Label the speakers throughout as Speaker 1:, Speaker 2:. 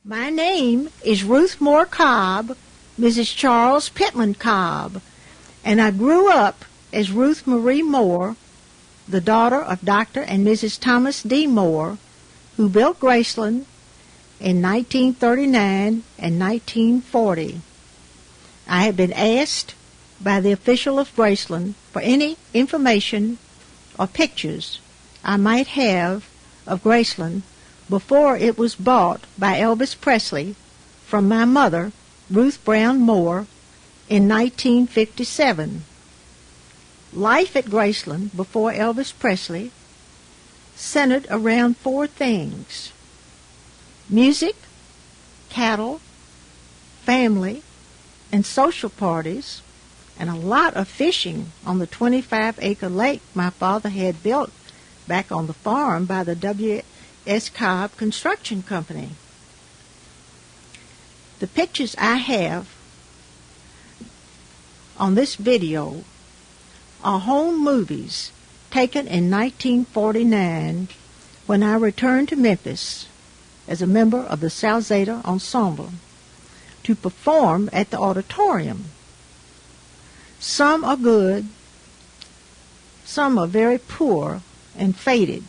Speaker 1: My name is Ruth Moore Cobb, Mrs. Charles Pittman Cobb, and I grew up as Ruth Marie Moore, the daughter of Dr. and Mrs. Thomas D. Moore, who built Graceland in 1939 and 1940. I have been asked by the official of Graceland for any information or pictures I might have of Graceland before it was bought by Elvis Presley from my mother, Ruth Brown Moore, in 1957. Life at Graceland before Elvis Presley centered around four things: music, cattle, family, and social parties, and a lot of fishing on the 25-acre lake my father had built back on the farm by the W.S. Cobb Construction Company. The pictures I have on this video are home movies taken in 1949 when I returned to Memphis as a member of the Salzada Ensemble to perform at the auditorium. Some are good, some are very poor and faded.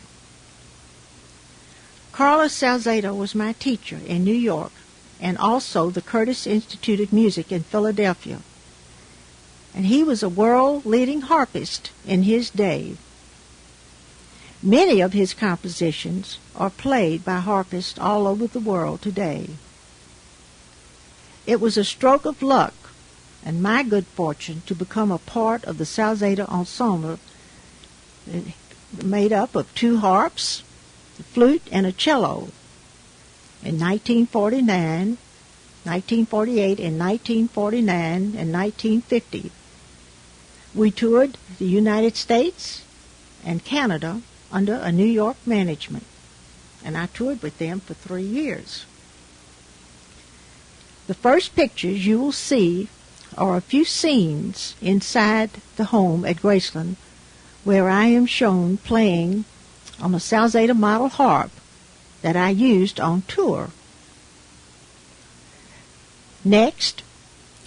Speaker 1: Carlos Salzada was my teacher in New York and also the Curtis Institute of Music in Philadelphia, and he was a world-leading harpist in his day. Many of his compositions are played by harpists all over the world today. It was a stroke of luck and my good fortune to become a part of the Salzada Ensemble, made up of two harps, a flute, and a cello. In 1949, 1948, and 1949, and 1950, we toured the United States and Canada under a New York management, and I toured with them for 3 years. The first pictures you will see are a few scenes inside the home at Graceland where I am shown playing on a Salzada model harp that I used on tour. Next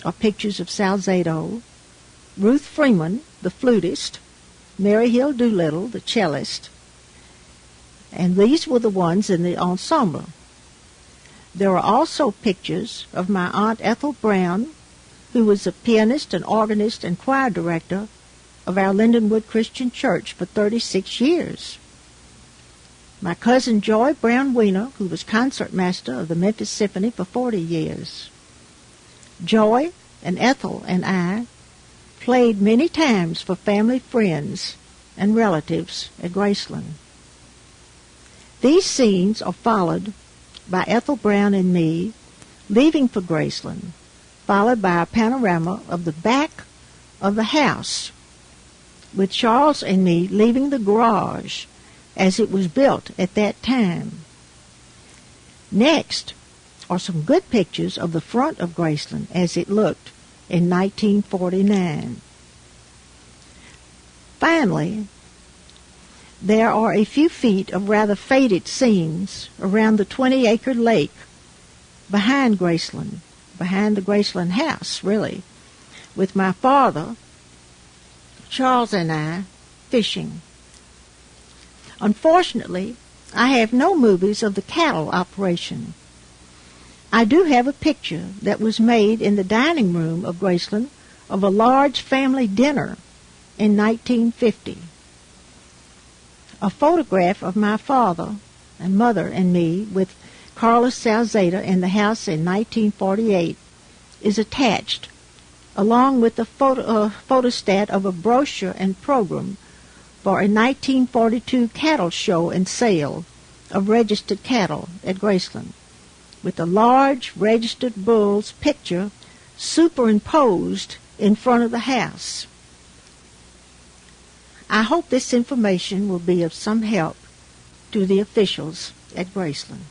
Speaker 1: are pictures of Salzado, Ruth Freeman, the flutist, Mary Hill Doolittle, the cellist, and these were the ones in the ensemble. There are also pictures of my Aunt Ethel Brown, who was a pianist and organist and choir director of our Lindenwood Christian Church for 36 years. My cousin Joy Brown Weiner, who was concertmaster of the Memphis Symphony for 40 years. Joy and Ethel and I played many times for family, friends, and relatives at Graceland. These scenes are followed by Ethel Brown and me leaving for Graceland, followed by a panorama of the back of the house, with Charles and me leaving the garage as it was built at that time. Next are some good pictures of the front of Graceland as it looked in 1949. Finally, there are a few feet of rather faded scenes around the 20-acre lake behind Graceland, behind the Graceland house, really, with my father, Charles, and I fishing. Unfortunately, I have no movies of the cattle operation. I do have a picture that was made in the dining room of Graceland of a large family dinner in 1950. A photograph of my father and mother and me with Carlos Salzada in the house in 1948 is attached, along with the photostat of a brochure and program for a 1942 cattle show and sale of registered cattle at Graceland, with a large registered bull's picture superimposed in front of the house. I hope this information will be of some help to the officials at Graceland.